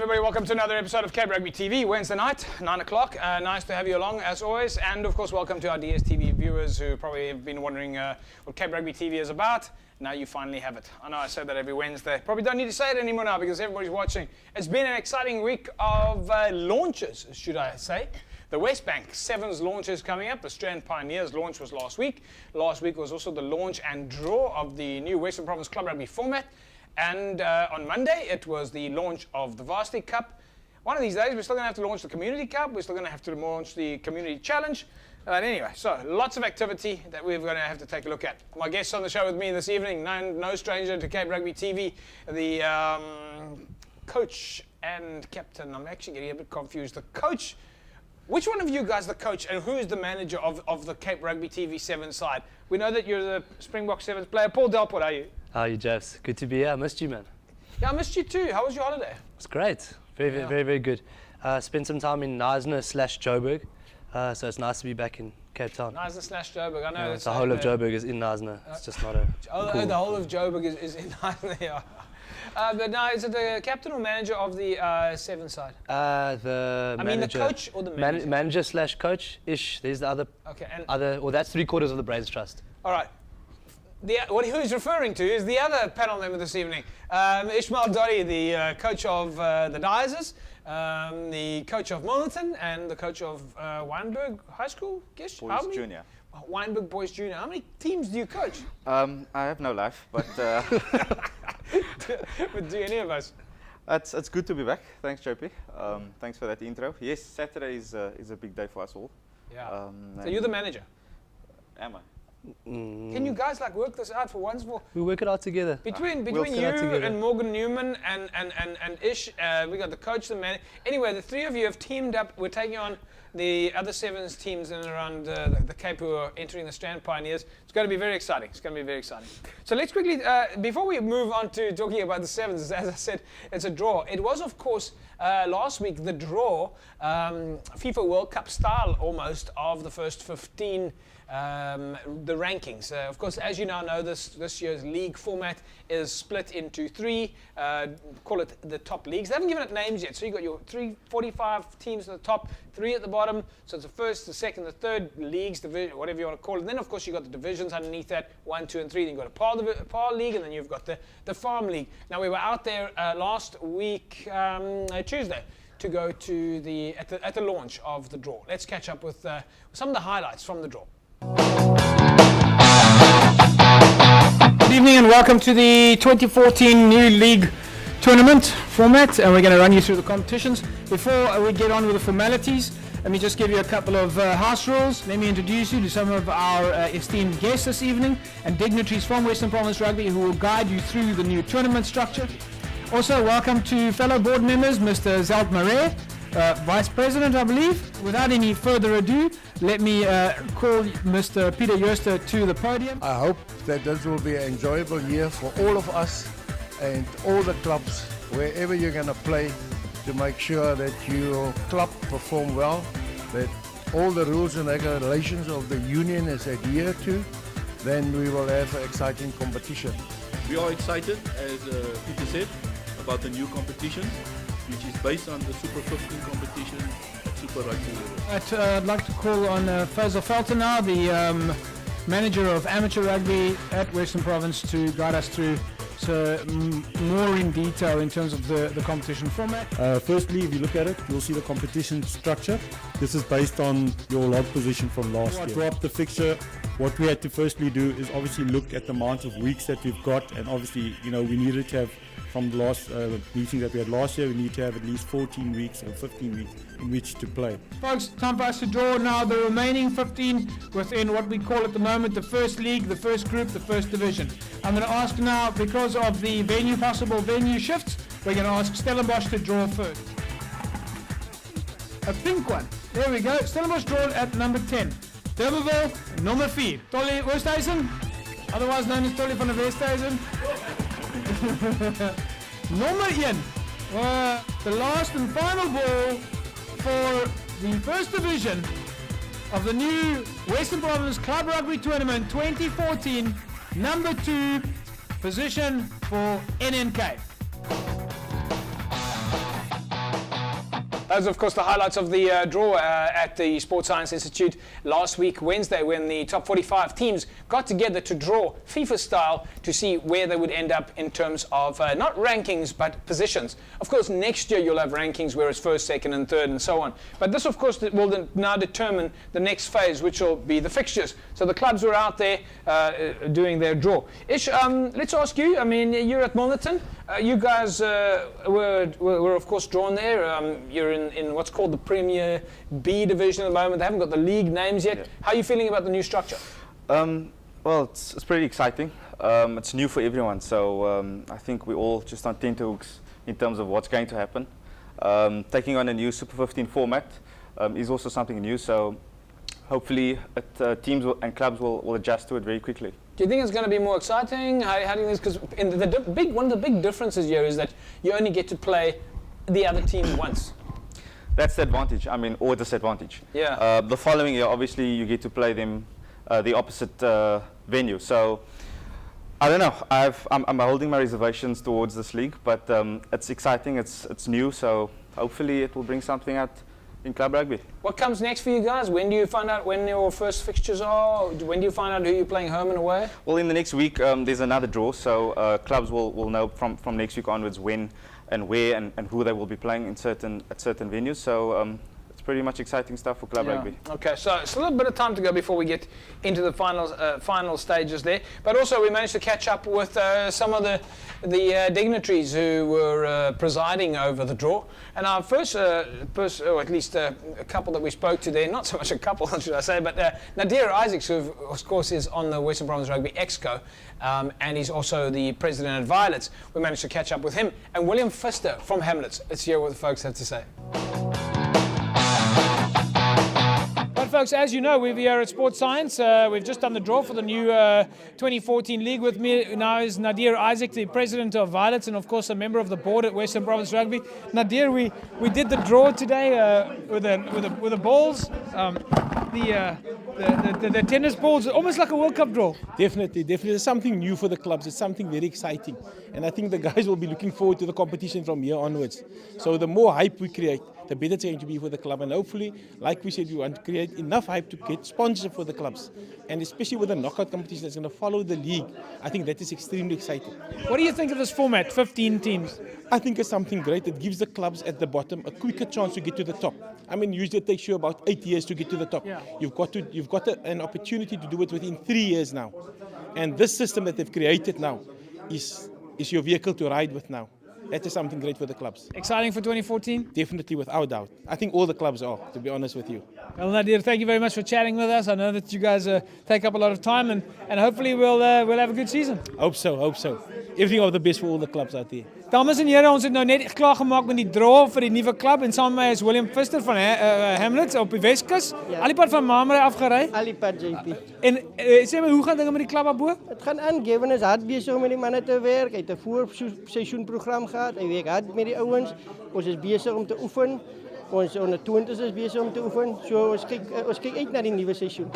everybody, welcome to another episode of Cape Rugby TV, Wednesday night, 9 o'clock. Nice to have you along, as always. And, of course, welcome to our DSTV viewers who probably have been wondering what Cape Rugby TV is about. Now you finally have it. I know I say that every Wednesday. Probably don't need to say it anymore now because everybody's watching. It's been an exciting week of launches, should I say. The West Bank Sevens launch is coming up. The Strand Pioneers launch was last week. Last week was also the launch and draw of the new Western Province Club Rugby format. And on Monday, it was the launch of the Varsity Cup. One of these days, we're still going to have to launch the Community Cup. We're still going to have to launch the Community Challenge. But anyway, so lots of activity that we're going to have to take a look at. My guests on the show with me this evening, no stranger to Cape Rugby TV, the coach and captain. I'm actually getting a bit confused. The coach, which one of you guys the coach and who is the manager of the Cape Rugby TV 7 side? We know that you're the Springbok 7 player. Paul Delport, are you? How are you, Jeffs? Good to be here. I missed you, man. Yeah, I missed you too. How was your holiday? It's great. Very good. Spent some time in Knysna/Joburg, so it's nice to be back in Cape Town. Knysna/Joburg. I know. Yeah, the whole of Joburg is in Knysna. It's just not a cool. The whole of Joburg is in Knysna, yeah. But now, is it the captain or manager of the 7 side? The manager. The coach or the manager? Manager/coach-ish. There's the other. Okay. That's 3/4 of the Brains Trust. All right. What he's referring to is the other panel member this evening, Isma-eel, Dollie, the coach of the Dyers, the coach of Milnerton, and the coach of Wynberg High School. Boys Junior. Wynberg Boys Junior. How many teams do you coach? I have no life, but but do any of us? It's good to be back. Thanks, JP. Thanks for that intro. Yes, Saturday is a big day for us all. Yeah. So you're the manager. Am I? Can you guys work this out for once? We work it out together. Between you and Morgan Newman and Ish, we got the coach, the man. Anyway, the three of you have teamed up. We're taking on the other Sevens teams in and around the Cape who are entering the Strand Pioneers. It's going to be very exciting. So let's quickly, before we move on to talking about the Sevens, as I said, it's a draw. It was, of course, last week the draw, FIFA World Cup style almost, of the first 15. The rankings. Of course, as you now know, this year's league format is split into 3, call it the top leagues. They haven't given it names yet, so you've got your 45 teams at the top, 3 at the bottom. So it's the first, the second, the third leagues, division, whatever you want to call it. And then, of course, you've got the divisions underneath that, 1, 2, and 3. Then you've got a par league, and then you've got the farm league. Now, we were out there last week, Tuesday, to go to at the launch of the draw. Let's catch up with some of the highlights from the draw. Good evening and welcome to the 2014 new league tournament format, and we're going to run you through the competitions. Before we get on with the formalities, let me just give you a couple of house rules. Let me introduce you to some of our esteemed guests this evening and dignitaries from Western Province Rugby who will guide you through the new tournament structure. Also, welcome to fellow board members, Mr. Zelt Marais, Vice President, I believe. Without any further ado, let me call Mr. Peter Jooster to the podium. I hope that this will be an enjoyable year for all of us and all the clubs, wherever you're going to play, to make sure that your club perform well, that all the rules and regulations of the union is adhered to, then we will have an exciting competition. We are excited, as Peter said, about the new competition, which is based on the Super 15 competition at Super Rugby level. I'd like to call on Faisal Felton now, the manager of amateur rugby at Western Province, to guide us through more in detail in terms of the competition format. Firstly, if you look at it, you'll see the competition structure. This is based on your log position from last year. Draw up the fixture. What we had to firstly do is obviously look at the amount of weeks that we've got, and obviously, we needed to have, from the last meeting that we had last year, we need to have at least 14 weeks or 15 weeks in which to play. Folks, time for us to draw now the remaining 15 within what we call at the moment the first league, the first group, the first division. I'm going to ask now, because of the possible venue shifts, we're going to ask Stellenbosch to draw first. A pink one. There we go. Stellenbosch drawn at number 10. Durbanville, number 4. Dollie Oosthuizen, otherwise known as Dollie van der Westhuizen. Number 1. The last and final ball for the first division of the new Western Province Club Rugby Tournament 2014. Number 2, position for NNK. Those are, of course, the highlights of the draw at the Sports Science Institute last week, Wednesday, when the top 45 teams got together to draw FIFA style to see where they would end up in terms of not rankings, but positions. Of course, next year you'll have rankings where it's first, second, and third, and so on. But this, of course, will now determine the next phase, which will be the fixtures. So the clubs were out there doing their draw. Ish, let's ask you. I mean, you're at Milnerton. You guys were of course drawn there. You're in what's called the Premier B division at the moment. They haven't got the league names yet. Yeah. How are you feeling about the new structure? Well, it's pretty exciting. It's new for everyone, so I think we all just on tenterhooks in terms of what's going to happen. Taking on a new Super 15 format is also something new, so hopefully teams and clubs will adjust to it very quickly. Do you think it's going to be more exciting? How do you think? Because one of the big differences here is that you only get to play the other team once. That's the advantage, I mean, or disadvantage. Yeah. The following year, obviously, you get to play them the opposite venue. So, I don't know. I'm holding my reservations towards this league, but it's exciting. It's new, so hopefully it will bring something out in club rugby. What comes next for you guys? When do you find out when your first fixtures are? When do you find out who you're playing home and away? Well, in the next week, there's another draw, so clubs will know from next week onwards when and where and who they will be playing at certain venues. So it's pretty much exciting stuff for club rugby. Okay, so it's a little bit of time to go before we get into the final stages there. But also we managed to catch up with some of the dignitaries who were presiding over the draw. And our first, or at least a couple that we spoke to there, not so much a couple, should I say, but Nadir Isaacs, who of course is on the Western Province Rugby Exco, and he's also the president at Violets. We managed to catch up with him. And William Pfister from Hamlets. Let's hear what the folks have to say. Folks, as you know, we're here at Sports Science. We've just done the draw for the new 2014 league. With me now is Nadir Isaac, the president of Violets, and of course a member of the board at Western Province Rugby. Nadir, we did the draw today with the balls, the tennis balls, almost like a World Cup draw. Definitely. It's something new for the clubs. It's something very exciting, and I think the guys will be looking forward to the competition from here onwards. So the more hype we create, the better it's going to be for the club, and hopefully, like we said, we want to create enough hype to get sponsorship for the clubs, and especially with the knockout competition that's going to follow the league. I think that is extremely exciting. What do you think of this format, 15 teams? I think it's something great. It gives the clubs at the bottom a quicker chance to get to the top. I mean, usually it takes you about 8 years to get to the top. Yeah. You've got an opportunity to do it within 3 years now, and this system that they've created now is your vehicle to ride with now. That is something great for the clubs. Exciting for 2014? Definitely, without doubt. I think all the clubs are, to be honest with you. Well, Nadir, thank you very much for chatting with us. I know that you guys take up a lot of time, and hopefully we'll have a good season. Hope so. Everything of the best for all the clubs out there. Dames en here, ons het nou net klaar gemaak met die draw vir die nuwe klub en saam met my is William Pfister van Hamlets op die Weskus. Ja. Al die pad van Mamre afgery. Al die pad JP. En sê my, hoe gaan dinge met die klub daarbo? Het gaan aan. Gavin is hard besig om met die manne te werk. Hy het 'n voorseisoenprogram gehad. Hy werk hard met die ouens. Ons is besig om te oefen. Ons onder 20's is besig om te oefen. So ons kyk uit na die nuwe seisoen.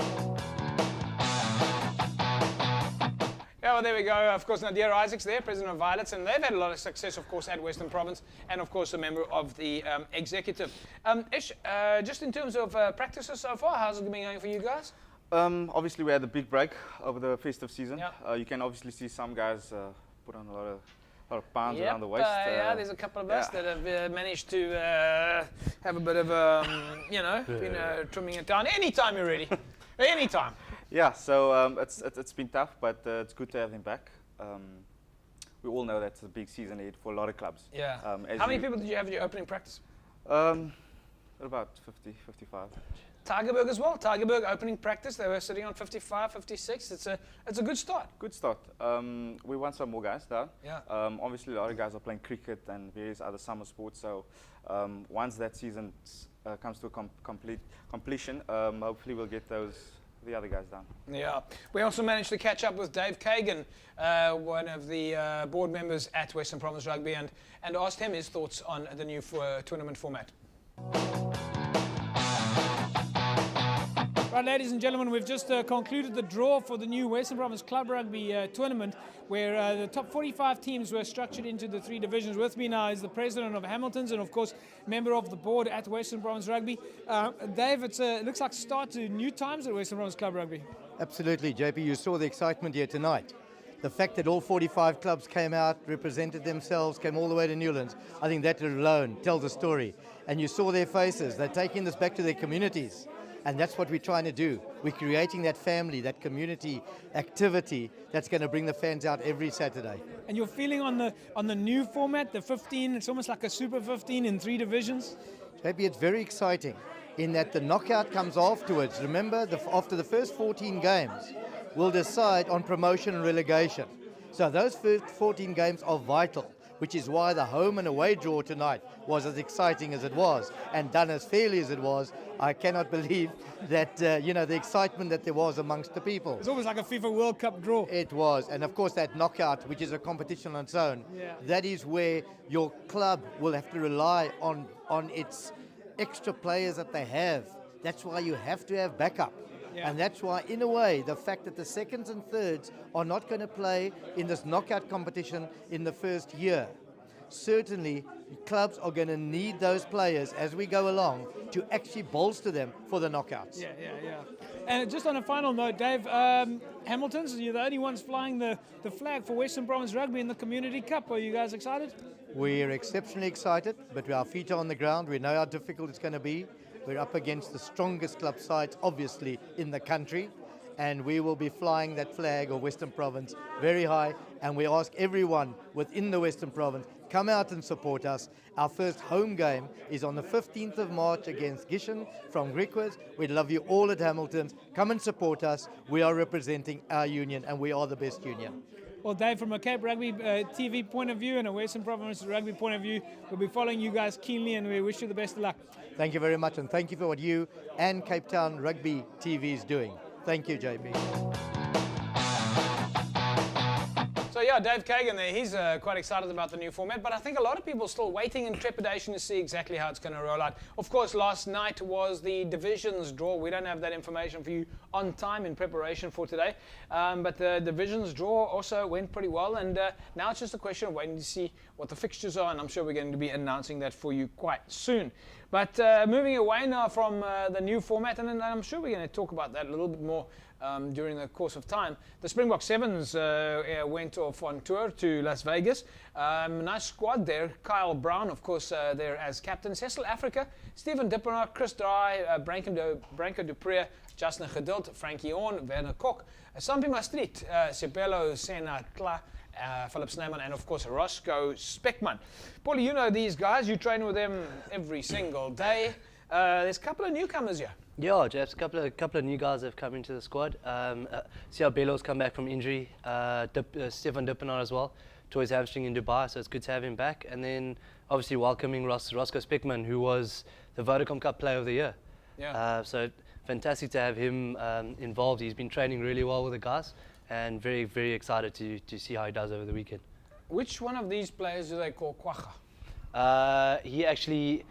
Yeah, well, there we go. Of course, Nadir Isaacs there, president of Violets, and they've had a lot of success, of course, at Western Province, and of course, a member of the executive. Ish, just in terms of practices so far, how's it been going for you guys? Obviously, we had a big break over the festive season. Yeah. You can obviously see some guys put on a lot of pounds around the waist. Yeah, there's a couple of us that have managed to have a bit of, been trimming it down. Anytime you're ready. Anytime. Yeah, so it's been tough, but it's good to have them back. We all know that's a big season ahead for a lot of clubs. Yeah. How many people did you have at your opening practice? About 50, 55. Tigerberg as well. Tigerberg opening practice. They were sitting on 55, 56. It's a good start. Good start. We want some more guys down. Yeah. Obviously, a lot of guys are playing cricket and various other summer sports. So once that season comes to completion, hopefully we'll get the other guys down. Yeah. We also managed to catch up with Dave Kagan, one of the board members at Western Province Rugby, and asked him his thoughts on the new tournament format. Right, ladies and gentlemen, we've just concluded the draw for the new Western Province Club Rugby tournament, where the top 45 teams were structured into the 3 divisions. With me now is the president of Hamilton's and, of course, member of the board at Western Province Rugby. Dave, it looks like start to new times at Western Province Club Rugby. Absolutely, JP. You saw the excitement here tonight. The fact that all 45 clubs came out, represented themselves, came all the way to Newlands, I think that alone tells a story. And you saw their faces. They're taking this back to their communities. And that's what we're trying to do. We're creating that family, that community activity that's going to bring the fans out every Saturday. And your feeling on the new format, the 15, it's almost like a Super 15 in 3 divisions? JP, it's very exciting in that the knockout comes afterwards. Remember, after the first 14 games, we'll decide on promotion and relegation. So those first 14 games are vital, which is why the home and away draw tonight was as exciting as it was and done as fairly as it was. I cannot believe that, the excitement that there was amongst the people. It's almost like a FIFA World Cup draw. It was. And of course that knockout, which is a competition on its own, that is where your club will have to rely on its extra players that they have. That's why you have to have backup. Yeah. And that's why, in a way, the fact that the seconds and thirds are not going to play in this knockout competition in the first year, certainly clubs are going to need those players as we go along to actually bolster them for the knockouts. Yeah. And just on a final note, Dave, Hamilton's, you're the only ones flying the flag for Western Province Rugby in the Community Cup. Are you guys excited? We're exceptionally excited, but our feet are on the ground. We know how difficult it's going to be. We're up against the strongest club sides, obviously, in the country, and we will be flying that flag of Western Province very high, and we ask everyone within the Western Province, come out and support us. Our first home game is on the 15th of March against Gishen from Griquas. We'd love you all at Hamilton's. Come and support us. We are representing our union, and we are the best union. Well, Dave, from a Cape Rugby TV point of view and a Western Province Rugby point of view, we'll be following you guys keenly, and we wish you the best of luck. Thank you very much, and thank you for what you and Cape Town Rugby TV is doing. Thank you, JP. So yeah, Dave Kagan there, he's quite excited about the new format, but I think a lot of people are still waiting in trepidation to see exactly how it's going to roll out. Of course, last night was the divisions draw. We don't have that information for you on time in preparation for today, but the divisions draw also went pretty well, and now it's just a question of waiting to see what the fixtures are, and I'm sure we're going to be announcing that for you quite soon. But moving away now from the new format, and I'm sure we're going to talk about that a little bit more during the course of time. The Springbok Sevens went off on tour to Las Vegas. Nice squad there. Kyle Brown, of course, there as captain. Cecil Africa, Stephen Dippenaar, Chris Dry, Branko Dupree, Justin Geduld, Frankie Horn, Werner Kok, Sampi Maastricht, Sipelo Senatla, Philip Snyman, and of course Roscoe Speckman. Paulie, you know these guys. You train with them every single day. There's a couple of newcomers here. Yeah, Jeff, a couple of new guys have come into the squad. Bello's come back from injury. Stefan Dippenaar as well. Tore his hamstring in Dubai, so it's good to have him back. And then obviously welcoming Roscoe Speckman, who was the Vodacom Cup Player of the Year. Yeah. So fantastic to have him involved. He's been training really well with the guys, and very, very excited to see how he does over the weekend. Which one of these players do they call Kwagga? He actually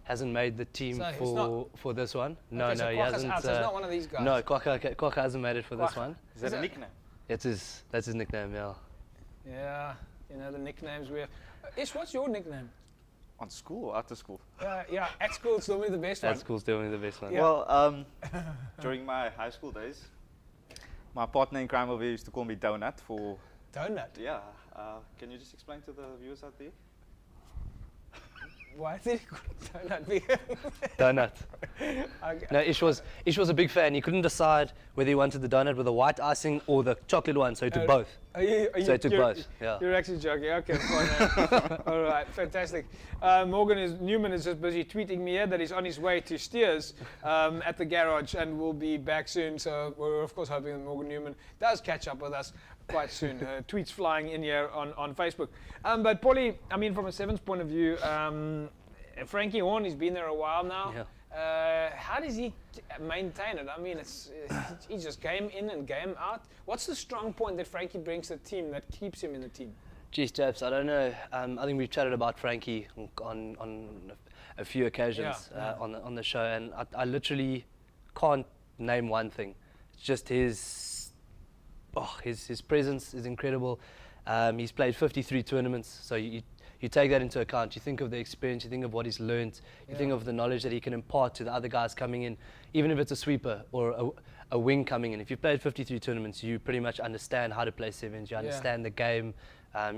hasn't made the team for this one. No, he hasn't. Out, so he's not one of these guys. No, Kwagga hasn't made it for this one. Is that a nickname? That's his nickname, yeah. Yeah, you know the nicknames we have. Ish, what's your nickname? On school or after school? Yeah, at school it's normally the best one. At school's definitely the best one. Yeah. Well, during my high school days, my partner in crime over here used to call me Donut for... Donut? Yeah. Can you just explain to the viewers out there? Why did he call it Donut? Donut. Okay. No, Ish was a big fan. He couldn't decide whether he wanted the donut with the white icing or the chocolate one, so he took both. So he took both. Yeah. You're actually joking. Okay, fine. All right, fantastic. Newman is just busy tweeting me here that he's on his way to Steers at the garage and will be back soon. So we're of course hoping that Morgan Newman does catch up with us quite soon. Tweets flying in here on Facebook. But Paulie, I mean, from a Sevens point of view, Frankie Horn, he's been there a while now. Yeah. How does he maintain it? I mean, he's just game in and game out. What's the strong point that Frankie brings to the team that keeps him in the team? Geez, Japs, I don't know. I think we've chatted about Frankie on a few occasions on the show, and I literally can't name one thing. It's just his presence is incredible. He's played 53 tournaments, so you take that into account. You think of the experience, you think of what he's learned, you think of the knowledge that he can impart to the other guys coming in, even if it's a sweeper or a wing coming in. If you've played 53 tournaments, you pretty much understand how to play sevens, you understand the game,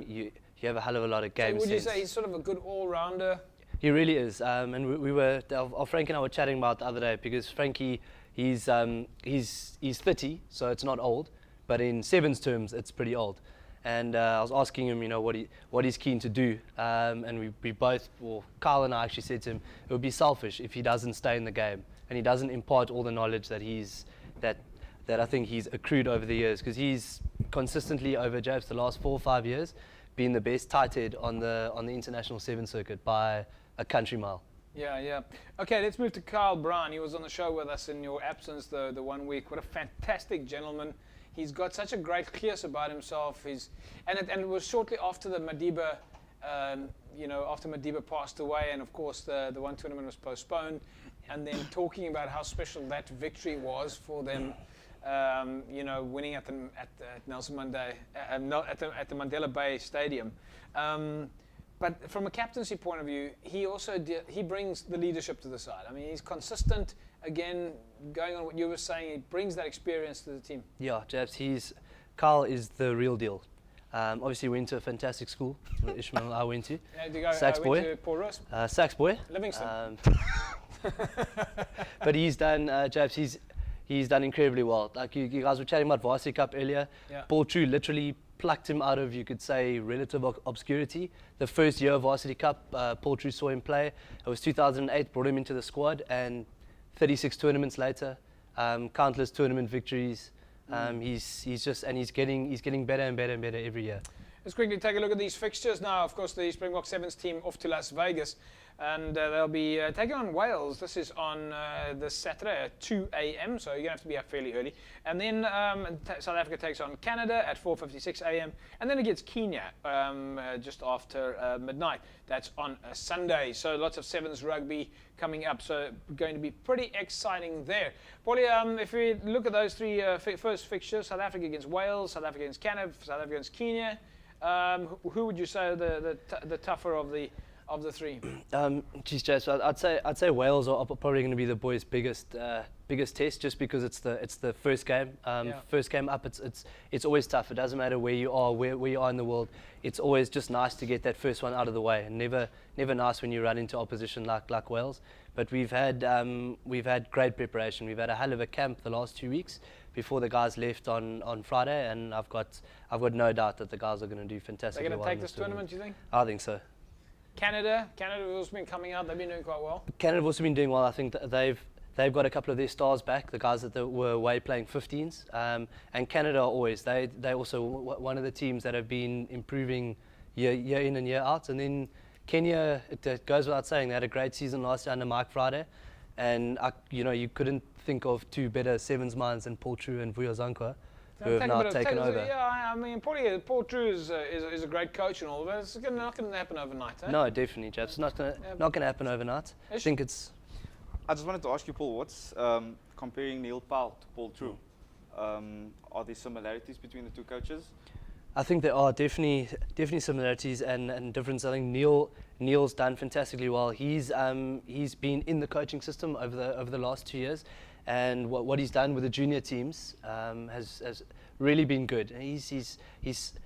you have a hell of a lot of game sense. So would you say he's sort of a good all-rounder? He really is, and Frank and I were chatting about the other day, because Frankie, he's 30, so it's not old, but in sevens terms, it's pretty old. And I was asking him, what he's keen to do, and we both, well, Kyle and I actually said to him, it would be selfish if he doesn't stay in the game and he doesn't impart all the knowledge that I think he's accrued over the years, because he's consistently over Jabs the last 4 or 5 years been the best tight head on the international seven circuit by a country mile. Yeah. Okay, let's move to Kyle Brown. He was on the show with us in your absence the 1 week. What a fantastic gentleman. He's got such a great clearness about himself. And it was shortly after the Madiba, after Madiba passed away, and of course the one tournament was postponed. And then talking about how special that victory was for them, winning at Nelson Mandela, at the Mandela Bay Stadium. But from a captaincy point of view, he brings the leadership to the side. I mean, he's consistent. Again, going on what you were saying, he brings that experience to the team. Yeah, Jabs, Kyle is the real deal. Obviously, went to a fantastic school. Isma-eel, I went to. Sax boy. To Paul Ross. Sax boy. Livingston. But he's done, Jabs, he's done incredibly well. Like you guys were chatting about Varsity Cup earlier. Yeah. Paul True literally plucked him out of, you could say, relative obscurity. The first year of Varsity Cup, Paul True saw him play. It was 2008, brought him into the squad, and 36 tournaments later, countless tournament victories. He's getting better and better and better every year. Let's quickly take a look at these fixtures now. Of course, the Springbok Sevens team off to Las Vegas, and they'll be taking on Wales. This is on this Saturday at 2 a.m., so you're going to have to be up fairly early. And then South Africa takes on Canada at 4:56 a.m., and then against Kenya just after midnight. That's on a Sunday, so lots of sevens rugby coming up, so going to be pretty exciting there. Paulie, if we look at those three first fixtures, South Africa against Wales, South Africa against Canada, South Africa against Kenya, who would you say the tougher of the three? I'd say Wales are probably going to be the boys' biggest test, just because it's the first game. First game up, it's always tough. It doesn't matter where you are, where you are in the world. It's always just nice to get that first one out of the way, and never nice when you run into opposition like Wales. But we've had great preparation. We've had a hell of a camp the last 2 weeks before the guys left on Friday, and I've got no doubt that the guys are going to do fantastic. They're going to take this tournament, you think? I think so. Canada have also been coming out. They've been doing quite well. Canada have also been doing well. I think that they've got a couple of their stars back, the guys that were away playing 15s. And Canada are always, they also one of the teams that have been improving year in and year out. And then Kenya, it goes without saying, they had a great season last year under Mike Friday. And you couldn't think of two better sevens minds than Paul True and Vuyo Zankwa, who have now taken over. Yeah, I mean, Paul True is a great coach and all, but it's not going to happen overnight, eh? No, definitely, Jeff. It's not going to happen overnight. I think it's... I just wanted to ask you, Paul, what's comparing Neil Powell to Paul True? Are there similarities between the two coaches? I think there are definitely similarities and differences. I think Neil's done fantastically well. He's been in the coaching system over the last 2 years, and what he's done with the junior teams has really been good. He's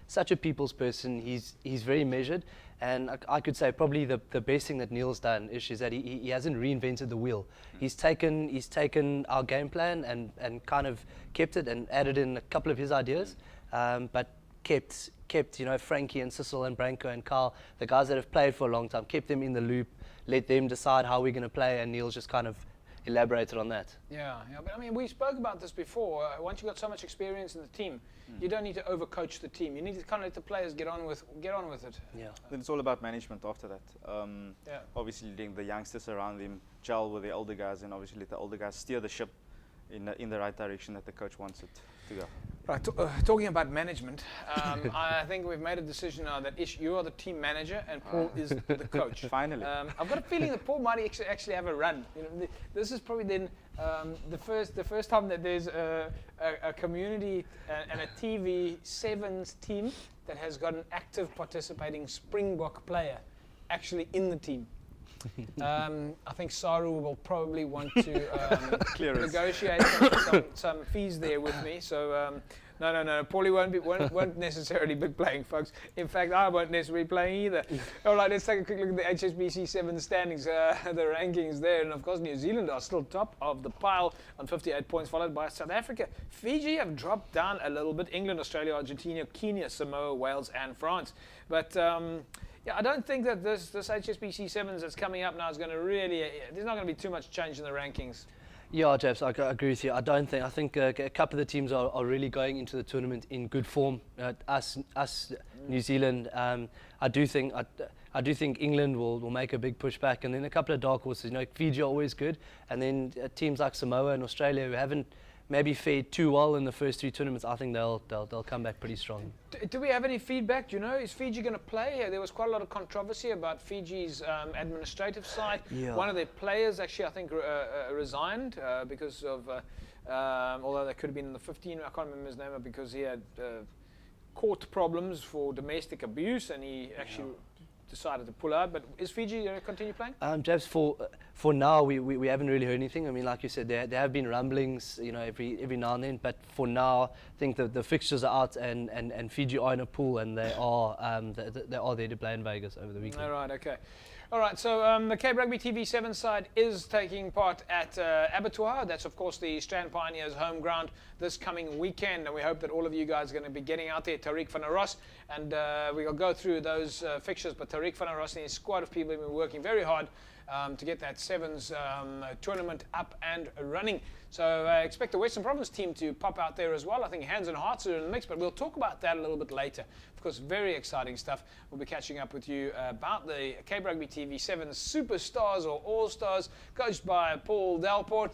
such a people's person. He's very measured, and I could say probably the best thing that Neil's done is that he hasn't reinvented the wheel. He's taken our game plan and kind of kept it and added in a couple of his ideas, but kept Frankie and Sissel and Branko and Carl, the guys that have played for a long time, kept them in the loop, let them decide how we're going to play, and Neil's just kind of elaborated on that. Yeah, but I mean, we spoke about this before. Once you've got so much experience in the team, you don't need to overcoach the team. You need to kind of let the players get on with it. Yeah. Then it's all about management after that. Obviously, letting the youngsters around him gel with the older guys, and obviously let the older guys steer the ship in the right direction that the coach wants it to go. Right, talking about management, I think we've made a decision now that Ish, you are the team manager and Paul is the coach. Finally. I've got a feeling that Paul might actually have a run. You know, this is probably then the first time that there's a community and a TV sevens team that has got an active participating Springbok player actually in the team. I think Saru will probably want to negotiate some fees there with me. So no, Paulie won't necessarily be playing, folks. In fact, I won't necessarily be playing either. All right, let's take a quick look at the HSBC 7 standings, the rankings there. And of course, New Zealand are still top of the pile on 58 points, followed by South Africa. Fiji have dropped down a little bit. England, Australia, Argentina, Kenya, Samoa, Wales, and France. But yeah, I don't think that this HSBC 7s that's coming up now is going to really, there's not going to be too much change in the rankings. Yeah, James, I agree with you. I think a couple of the teams are really going into the tournament in good form. Us, New Zealand. I do think England will make a big push back, and then a couple of dark horses. You know, Fiji are always good, and then teams like Samoa and Australia who haven't maybe fared too well in the first 3 tournaments. I think they'll come back pretty strong. Do we have any feedback? Do you know, is Fiji going to play? There was quite a lot of controversy about Fiji's administrative side. Yeah. One of their players actually, I think, resigned because of, although that could have been in the 15, I can't remember his name, because he had court problems for domestic abuse, and he actually decided to pull out. But is Fiji going to continue playing? James, for now, we haven't really heard anything. I mean, like you said, there have been rumblings, you know, every now and then. But for now, I think the fixtures are out, and Fiji are in a pool, and they are there to play in Vegas over the weekend. All right, okay. All right, so the Cape Rugby TV 7 side is taking part at Abattoir. That's, of course, the Strand Pioneers' home ground this coming weekend. And we hope that all of you guys are going to be getting out there. Tariq van der Ros, and we'll go through those fixtures. But Tariq van der Ros and his squad of people have been working very hard to get that Sevens tournament up and running. So expect the Western Province team to pop out there as well. I think Hands and Hearts are in the mix, but we'll talk about that a little bit later. Of course, very exciting stuff. We'll be catching up with you about the Cape Rugby TV 7 Superstars or All-Stars, coached by Paul Delport,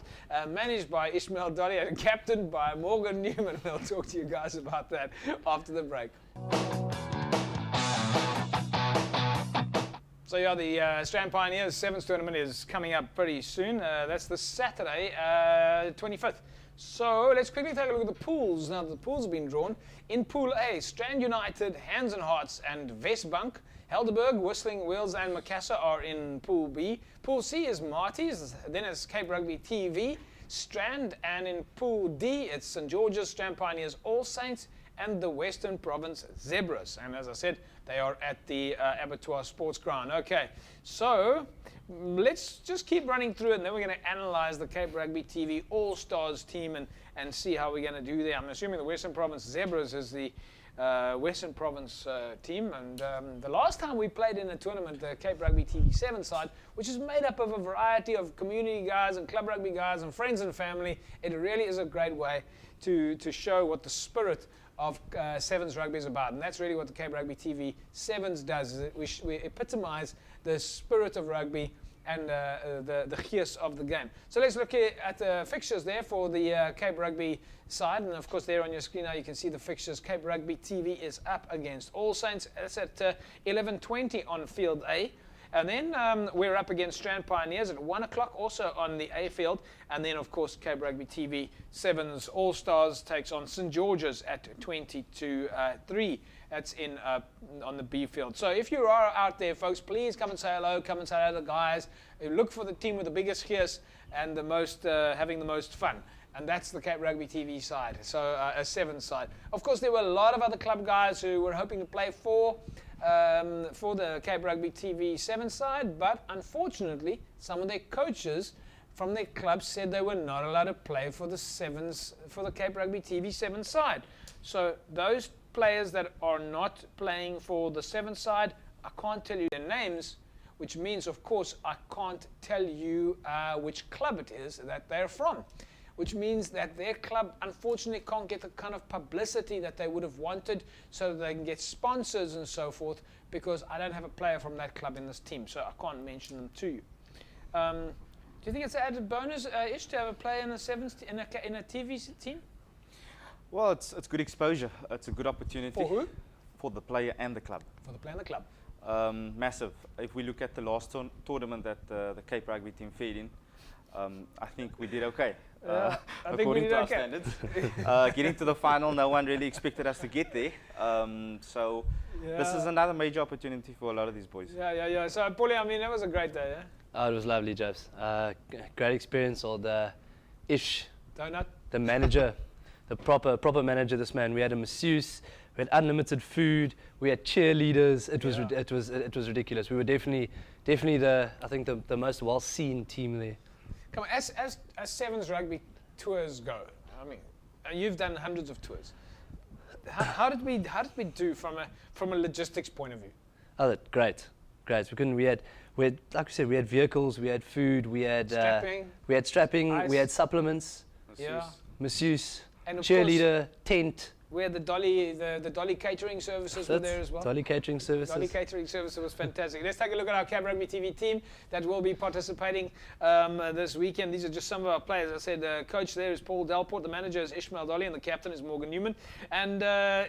managed by Isma-eel, Dollie, and captained by Morgan Newman. We'll talk to you guys about that after the break. So yeah, the Strand Pioneers 7s tournament is coming up pretty soon. That's this Saturday, 25th. So let's quickly take a look at the pools. Now the pools have been drawn. In Pool A, Strand United, Hands and Hearts, and Westbank. Helderberg, Whistling, Wales, and Macassar are in Pool B. Pool C is Marties, then it's Cape Rugby TV, Strand, and in Pool D, it's St. George's, Strand Pioneers, All Saints, and the Western Province Zebras. And as I said, they are at the Abattoir Sports Ground. Okay, so let's just keep running through it, and then we're going to analyze the Cape Rugby TV All-Stars team and see how we're going to do there. I'm assuming the Western Province Zebras is the Western Province team. And the last time we played in a tournament, the Cape Rugby TV 7 side, which is made up of a variety of community guys and club rugby guys and friends and family, it really is a great way to show what the spirit of Sevens rugby is about. And that's really what the Cape Rugby TV Sevens does, is we epitomize the spirit of rugby and the gears of the game. So let's look at the fixtures there for the Cape Rugby side. And of course there on your screen now you can see the fixtures. Cape Rugby TV is up against All Saints. That's at 11:20 on Field A. And then we're up against Strand Pioneers at 1 o'clock, also on the A field. And then, of course, Cape Rugby TV 7's All-Stars takes on St. George's at 20-3. That's on the B field. So if you are out there, folks, please come and say hello. Come and say hello to the guys. Look for the team with the biggest gears and the most having the most fun. And that's the Cape Rugby TV side, so a 7 side. Of course, there were a lot of other club guys who were hoping to play for the Cape Rugby TV 7 side, but unfortunately, some of their coaches from their clubs said they were not allowed to play for the sevens, for the Cape Rugby TV 7 side. So those players that are not playing for the 7 side, I can't tell you their names, which means, of course, I can't tell you which club it is that they're from. Which means that their club unfortunately can't get the kind of publicity that they would have wanted so that they can get sponsors and so forth, because I don't have a player from that club in this team, so I can't mention them to you. Do you think it's an added bonus, Ish, to have a player in a sevens in a TV team? Well, it's good exposure. It's a good opportunity. For who? For the player and the club. For the player and the club. Massive. If we look at the last tournament that the Cape Rugby team fared in, I think we did okay. I think we according did to our okay. standards. Getting to the final, no one really expected us to get there. So this is another major opportunity for a lot of these boys. Yeah. So, Paulie, I mean, that was a great day, yeah? Oh, it was lovely, Jobs. Great experience. All the Donut? the manager, the proper manager. This man. We had a masseuse. We had unlimited food. We had cheerleaders. It was ridiculous. We were definitely the most well seen team there. Come on, as Sevens rugby tours go, I mean, you've done hundreds of tours. How did we do from a logistics point of view? Oh, great. We had like we said, we had vehicles, we had food, we had strapping, ice. we had supplements, masseuse, And of cheerleader, tent. We had the Dollie catering services were there as well. Dollie catering services. Dollie catering services was fantastic. Let's take a look at our Cape Rugby TV team that will be participating this weekend. These are just some of our players. I said the coach there is Paul Delport, the manager is Isma-eel Dollie, and the captain is Morgan Newman. And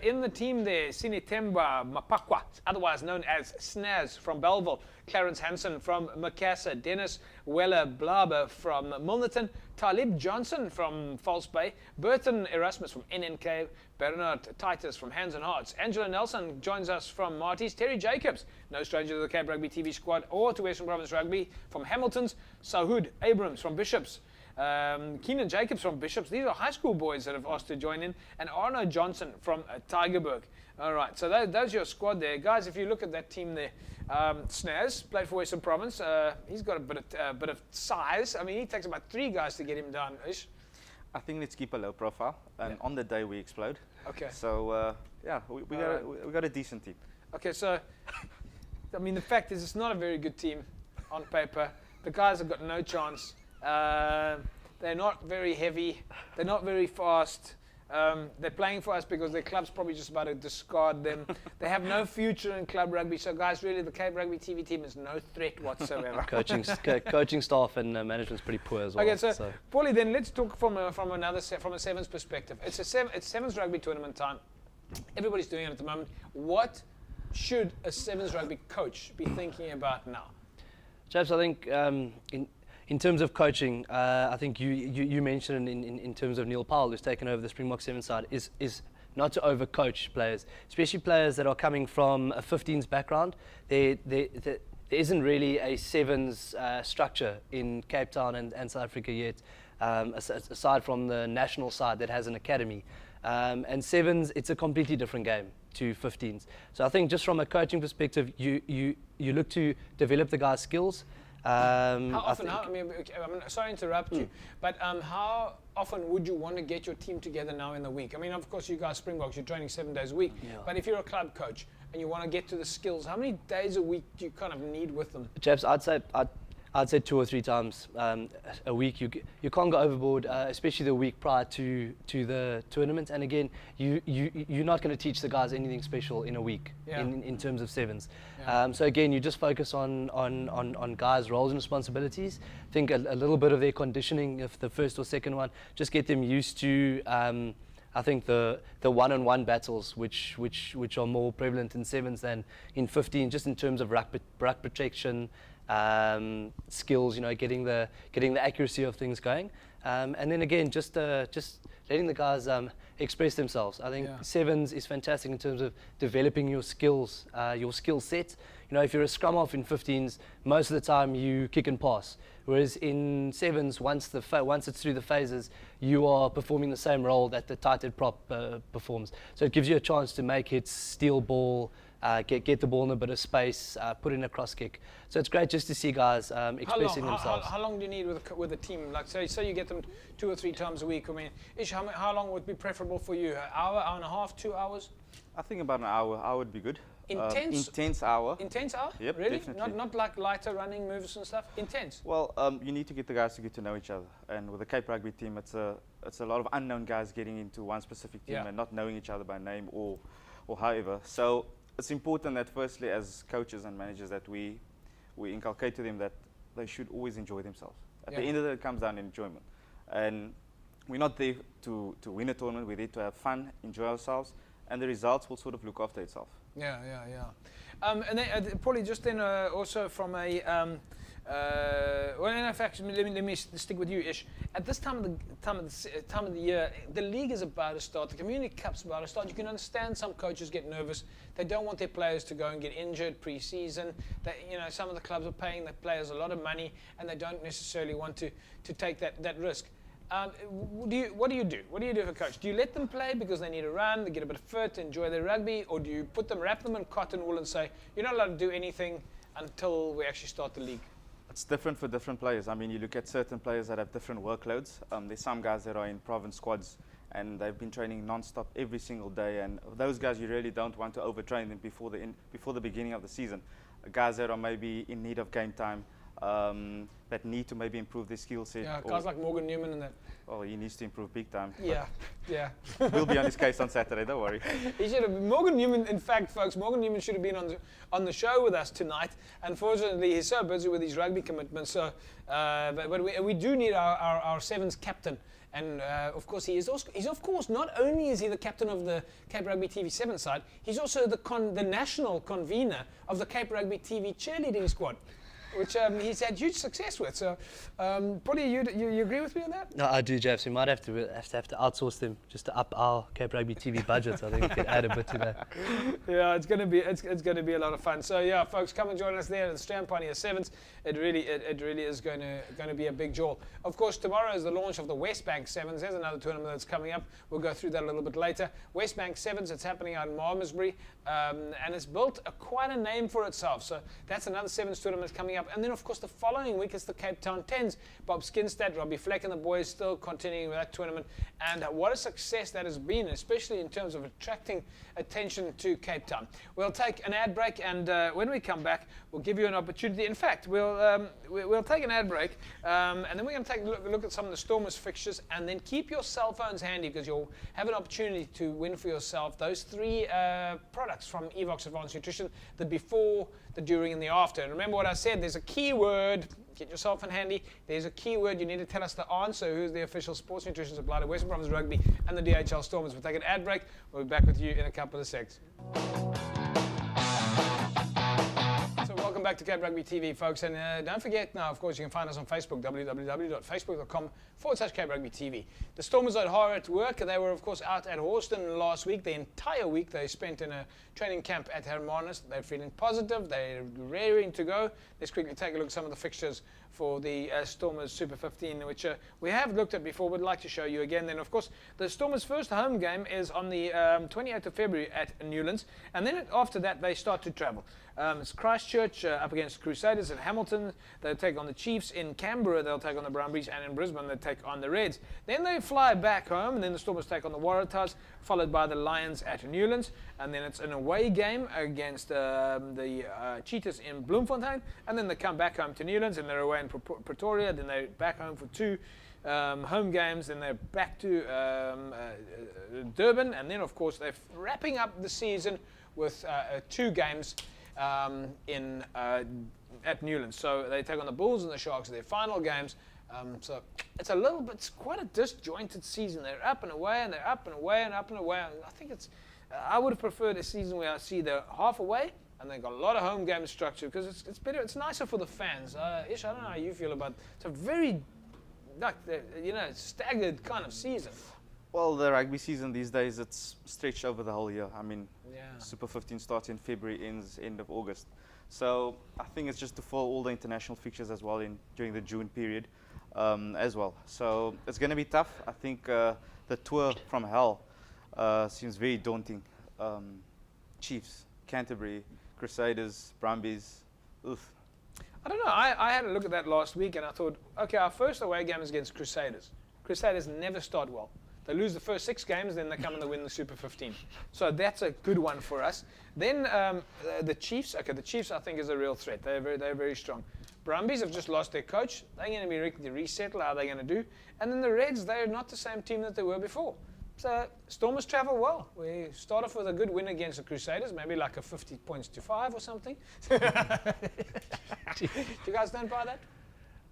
in the team there, Sinetemba Mapakwa, otherwise known as Snaz from Belleville, Clarence Hansen from Macassar, Dennis Weller Blaber from Milnerton, Talib Johnson from False Bay, Burton Erasmus from NNK, Bernard Titus from Hands and Hearts, Angela Nelson joins us from Marty's, Terry Jacobs, no stranger to the Cape Rugby TV squad or to Western Province Rugby, from Hamilton's, Sahud Abrams from Bishops, Keenan Jacobs from Bishops. These are high school boys that have asked to join in, and Arno Johnson from Tigerberg. All right, so those are your squad there. Guys, if you look at that team there, Snaz played for Western Province. He's got a bit of size. I mean, he takes about 3 guys to get him down. Ish. I think let's keep a low profile, and on the day we explode. Okay. So we got a decent team. Okay, so I mean, the fact is, it's not a very good team on paper. The guys have got no chance. They're not very heavy. They're not very fast. They're playing for us because their club's probably just about to discard them. They have no future in club rugby. So, guys, really, the Cape Rugby TV team is no threat whatsoever. Coaching staff and management's pretty poor as well. Okay, so Paulie, then let's talk from a sevens perspective. It's sevens rugby tournament time. Everybody's doing it at the moment. What should a sevens rugby coach be thinking about now? Chaps, I think in terms of coaching, I think you mentioned in terms of Neil Powell, who's taken over the Springbok Sevens side, is not to overcoach players, especially players that are coming from a 15s background. There isn't really a sevens structure in Cape Town and South Africa yet, aside from the national side that has an academy. And sevens, it's a completely different game to 15s. So I think just from a coaching perspective, you look to develop the guys' skills. How often? I'm sorry to interrupt you, but how often would you want to get your team together now in the week? I mean, of course, you guys Springboks, you're training 7 days a week. Yeah. But if you're a club coach and you want to get to the skills, how many days a week do you kind of need with them? Chaps, I'd say 2 or 3 times a week. You can't go overboard, especially the week prior to the tournament. And again, you're not going to teach the guys anything special in a week in terms of sevens. Yeah. So again, you just focus on guys' roles and responsibilities. Think a little bit of their conditioning, if the first or second one, just get them used to. I think the one-on-one battles, which are more prevalent in sevens than in 15, just in terms of ruck protection. Skills, getting the accuracy of things going, and then again, just letting the guys express themselves. I think sevens is fantastic in terms of developing your skills, your skill set. If you're a scrum half in 15s, most of the time you kick and pass. Whereas in sevens, once it's through the phases, you are performing the same role that the tight head prop performs. So it gives you a chance to make hits, steal ball. Get the ball in a bit of space, put in a cross kick. So it's great just to see guys expressing themselves. How long do you need with a team? Like say you get them 2 or 3 times a week. I mean, Ish, how long would be preferable for you? An hour and a half, 2 hours? I think about an hour would be good. Intense hour. Intense hour? Yep, really? definitely. Not like lighter running moves and stuff? Intense? Well, you need to get the guys to get to know each other. And with the Cape Rugby team, it's a lot of unknown guys getting into one specific team and not knowing each other by name or however. So it's important that firstly, as coaches and managers, that we inculcate to them that they should always enjoy themselves. At the end of it, it comes down to enjoyment. And we're not there to win a tournament. We're there to have fun, enjoy ourselves, and the results will sort of look after itself. Yeah. And then probably just then also from a well, in fact, let me stick with you, Ish. At this time of the year, the league is about to start. The Community Cup's about to start. You can understand some coaches get nervous. They don't want their players to go and get injured pre-season. Some of the clubs are paying the players a lot of money, and they don't necessarily want to take that risk. What do you do? What do you do for a coach? Do you let them play because they need to run, they get a bit fit, enjoy their rugby, or do you wrap them in cotton wool and say you're not allowed to do anything until we actually start the league? It's different for different players. I mean, you look at certain players that have different workloads. There's some guys that are in province squads and they've been training non-stop every single day, and those guys you really don't want to overtrain them before the beginning of the season. Guys that are maybe in need of game time, that need to maybe improve their skill set. Yeah, guys like Morgan Newman and that. Well, he needs to improve big time. Yeah. We'll be on his case on Saturday, don't worry. He should have. Morgan Newman, in fact, folks, Morgan Newman should have been on the show with us tonight. Unfortunately, he's so busy with his rugby commitments. So, but we do need our sevens captain. And of course, he's of course not only is he the captain of the Cape Rugby TV 7 side, he's also the national convener of the Cape Rugby TV cheerleading squad, which he's had huge success with. So, Polly, you agree with me on that? No, I do, Jeff. So we might have to outsource them just to up our Cape Rugby TV budget. I think we could add a bit to that. Yeah, it's going to be a lot of fun. So yeah, folks, come and join us there at the Strand Pioneer Sevens. It really is going to be a big jaw. Of course, tomorrow is the launch of the West Bank Sevens. There's another tournament that's coming up. We'll go through that a little bit later. West Bank Sevens. It's happening out in Malmesbury, and it's built quite a name for itself. So that's another sevens tournament coming up. And then, of course, the following week is the Cape Town Tens. Bob Skinstad, Robbie Fleck and the boys still continuing with that tournament. And what a success that has been, especially in terms of attracting attention to Cape Town. We'll take an ad break, and when we come back, we'll give you an opportunity. In fact, we'll take an ad break, and then we're going to take a look at some of the Stormers fixtures, and then keep your cell phones handy because you'll have an opportunity to win for yourself those 3 products from Evox Advanced Nutrition, the before, the during, and the after. And remember what I said, there's a keyword. Get your cell phone handy. There's a keyword. You need to tell us the answer. Who's the official sports nutrition supplier to Western Province Rugby and the DHL Stormers? We'll take an ad break. We'll be back with you in a couple of seconds. So welcome back to Cape Rugby TV, folks. And don't forget now, of course, you can find us on Facebook, www.facebook.com/Cape Rugby TV. The Stormers are hard at work. They were, of course, out at Horston last week. The entire week they spent in a training camp at Hermanus. They're feeling positive. They're raring to go. Let's quickly take a look at some of the fixtures for the Stormers Super 15, which we have looked at before. We'd like to show you again. Then, of course, the Stormers' first home game is on the 28th of February at Newlands. And then after that, they start to travel. It's Christchurch up against Crusaders at Hamilton. They'll take on the Chiefs. In Canberra, they'll take on the Brumbies. And in Brisbane, they'll take on the Reds. Then they fly back home, and then the Stormers take on the Waratahs, followed by the Lions at Newlands. And then it's an away game against the Cheetahs in Bloemfontein. And then they come back home to Newlands, and they're away in Pretoria. Then they're back home for 2 home games. Then they're back to Durban. And then, of course, they're wrapping up the season with 2 games at Newlands. So they take on the Bulls and the Sharks in their final games. So it's quite a disjointed season. They're up and away, and they're up and away, and up and away. And I think I would have preferred a season where I see they're half away and they've got a lot of home game structure because it's better. It's nicer for the fans. Ish, I don't know how you feel about it. It's a very staggered kind of season. Well, the rugby season these days, it's stretched over the whole year. I mean, Super 15 starts in February, ends end of August. So I think it's just to follow all the international fixtures as well during the June period as well. So it's going to be tough. I think the tour from hell seems very daunting. Chiefs, Canterbury, Crusaders, Brumbies. Oof. I don't know. I had a look at that last week and I thought, okay, our first away game is against Crusaders. Crusaders never start well. They lose the first 6 games, then they come and they win the Super 15. So that's a good one for us. Then the Chiefs. Okay, the Chiefs I think is a real threat. They're very strong. Brumbies have just lost their coach. They're going to be resettled. How are they going to do? And then the Reds, they're not the same team that they were before. So Stormers travel well. We start off with a good win against the Crusaders, maybe like a 50 points to 5 or something. Do you guys don't buy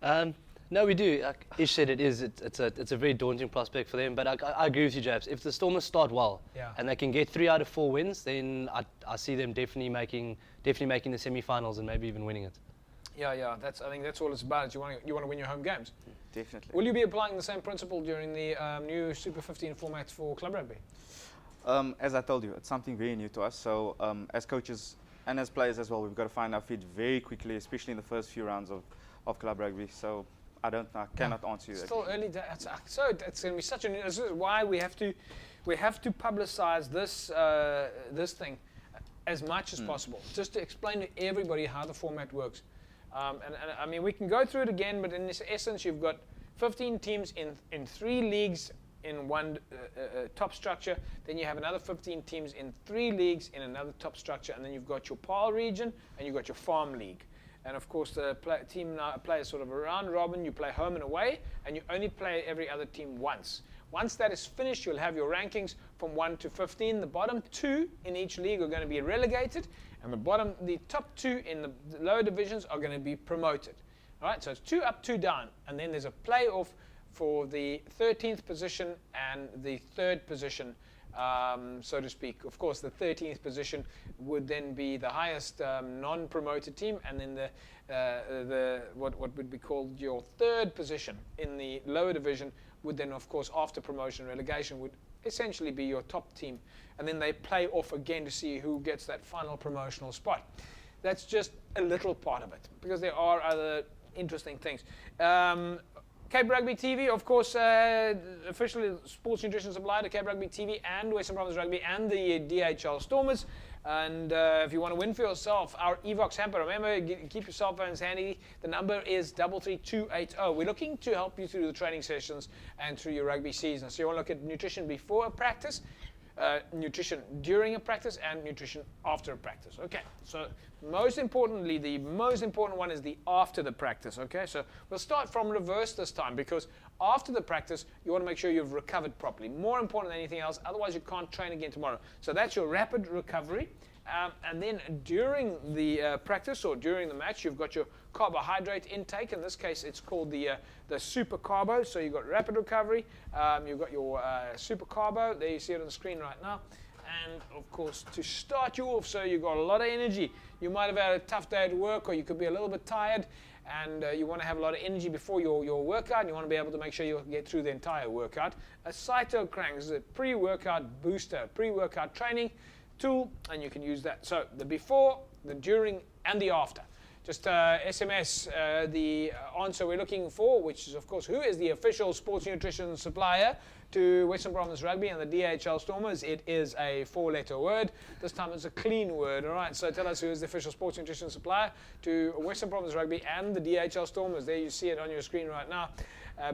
that? No, we do. Like Ish said, it's a very daunting prospect for them. But I agree with you, Japs. If the Stormers start well and they can get 3 out of 4 wins, then I see them definitely making the semi-finals and maybe even winning it. Yeah. I think that's all it's about. You want to win your home games. Definitely. Will you be applying the same principle during the new Super 15 formats for club rugby? As I told you, it's something very new to us. So as coaches and as players as well, we've got to find our feet very quickly, especially in the first few rounds of club rugby. So I cannot answer you. Still early days. So it's going to be such a. This is why we have to publicize this thing as much as possible, just to explain to everybody how the format works. And I mean, we can go through it again, but in this essence, you've got 15 teams in 3 leagues in one top structure. Then you have another 15 teams in 3 leagues in another top structure, and then you've got your PAL region and you've got your farm league. And of course, the team now plays sort of a round robin. You play home and away, and you only play every other team once. Once that is finished, you'll have your rankings from 1 to 15. The bottom 2 in each league are going to be relegated, and the top 2 in the lower divisions are going to be promoted. All right, so it's 2 up, 2 down, and then there's a playoff for the 13th position and the 3rd position, so to speak. Of course, the 13th position would then be the highest non-promoted team, and then the what would be called your 3rd position in the lower division would then, of course, after promotion and relegation, would essentially be your top team. And then they play off again to see who gets that final promotional spot. That's just a little part of it, because there are other interesting things. Cape Rugby TV, of course, officially sports nutrition supplier to Cape Rugby TV and Western Province Rugby and the DHL Stormers. And if you want to win for yourself our Evox hamper, remember, keep your cell phones handy. The number is 33280. We're looking to help you through the training sessions and through your rugby season. So you want to look at nutrition before a practice, nutrition during a practice, and nutrition after a practice. Okay, so most importantly, the most important one is the after the practice. Okay, so we'll start from reverse this time, because after the practice, you want to make sure you've recovered properly. More important than anything else, otherwise you can't train again tomorrow. So that's your rapid recovery. And then during the practice or during the match, you've got your carbohydrate intake. In this case, it's called the super carbo. So you've got rapid recovery, you've got your super carbo. There you see it on the screen right now. And of course, to start you off, so you've got a lot of energy. You might have had a tough day at work, or you could be a little bit tired, and you want to have a lot of energy before your workout, and you want to be able to make sure you get through the entire workout. A cytocrank is a pre-workout booster, pre-workout training tool, and you can use that. So the before, the during, and the after. Just SMS the answer we're looking for, which is, of course, who is the official sports nutrition supplier to Western Province Rugby and the DHL Stormers. It is a 4-letter word. This time it's a clean word. All right, so tell us who is the official sports nutrition supplier to Western Province Rugby and the DHL Stormers. There you see it on your screen right now.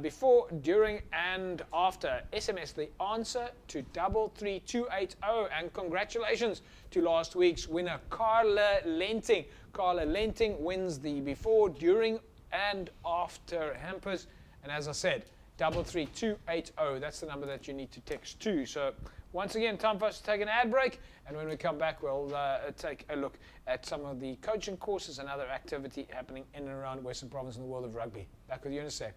Before, during, and after. SMS the answer to 33280. And congratulations to last week's winner, Carla Lenting. Carla Lenting wins the before, during, and after hampers. And as I said, 33280. That's the number that you need to text to. So once again, time for us to take an ad break. And when we come back, we'll take a look at some of the coaching courses and other activity happening in and around Western Province in the world of rugby. Back with you in a sec.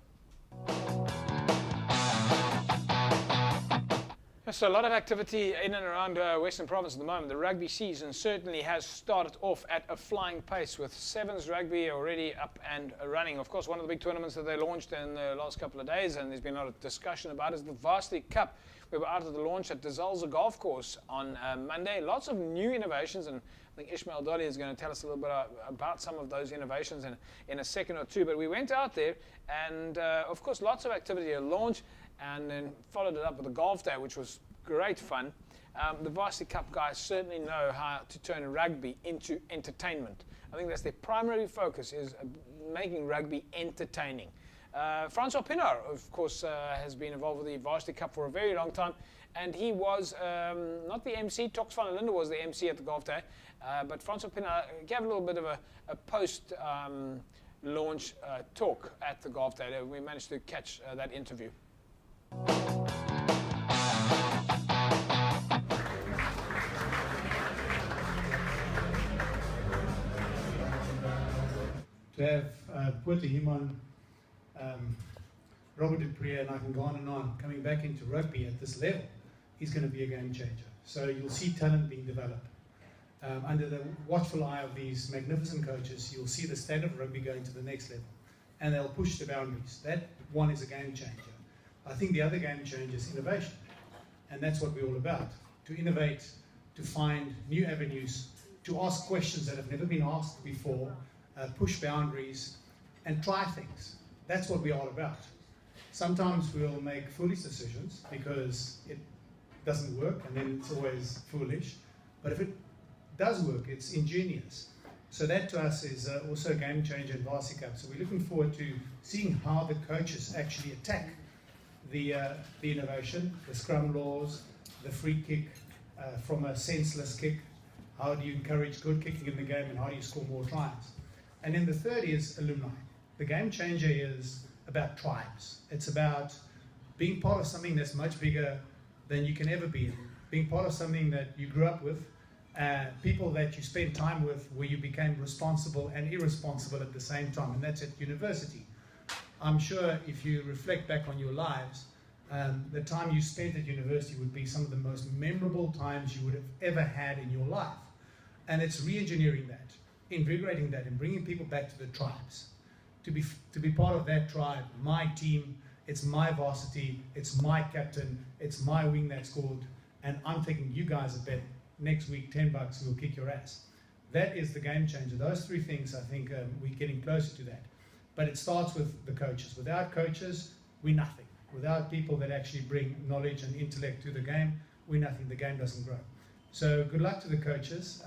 So a lot of activity in and around Western Province at the moment. The rugby season certainly has started off at a flying pace, with Sevens rugby already up and running. Of course, one of the big tournaments that they launched in the last couple of days, and there's been a lot of discussion about, is the Varsity Cup. We were out at the launch at the Zalza Golf Course on Monday. Lots of new innovations, and I think Isma-eel Dollie is going to tell us a little bit about some of those innovations in a second or two. But we went out there, and of course, lots of activity at launch, and then followed it up with a golf day, which was great fun. The Varsity Cup guys certainly know how to turn rugby into entertainment. I think that's their primary focus, is making rugby entertaining. Francois Pinaar, of course, has been involved with the Varsity Cup for a very long time, and he was not the MC. Tox van der Linde was the MC at the golf day, but Francois Pinaar gave a little bit of a post-launch talk at the golf day. We managed to catch that interview. To have Puerto Himon Robert Dupree, and I can go on and on, coming back into rugby at this level, is going to be a game changer. So you'll see talent being developed. Under the watchful eye of these magnificent coaches, you'll see the standard of rugby going to the next level. And they'll push the boundaries. That one is a game changer. I think the other game changer is innovation. And that's what we're all about. To innovate, to find new avenues, to ask questions that have never been asked before, push boundaries, and try things. That's what we're all about. Sometimes we'll make foolish decisions because it doesn't work, and then it's always foolish. But if it does work, it's ingenious. So that to us is also a game changer in Varsity Cup. So we're looking forward to seeing how the coaches actually attack the innovation, the scrum laws, the free kick from a senseless kick. How do you encourage good kicking in the game, and how do you score more tries? And then the third is alumni. The game changer is about tribes. It's about being part of something that's much bigger than you can ever be. Being part of something that you grew up with, people that you spent time with, where you became responsible and irresponsible at the same time, and that's at university. I'm sure if you reflect back on your lives, the time you spent at university would be some of the most memorable times you would have ever had in your life. And it's re-engineering that, invigorating that, and bringing people back to the tribes. To be part of that tribe, my team, it's my varsity, it's my captain, it's my wing that scored, and I'm taking you guys a bet next week, $10, we'll kick your ass. That is the game changer. Those three things, I think we're getting closer to that. But it starts with the coaches. Without coaches, we're nothing. Without people that actually bring knowledge and intellect to the game, we're nothing. The game doesn't grow. So good luck to the coaches.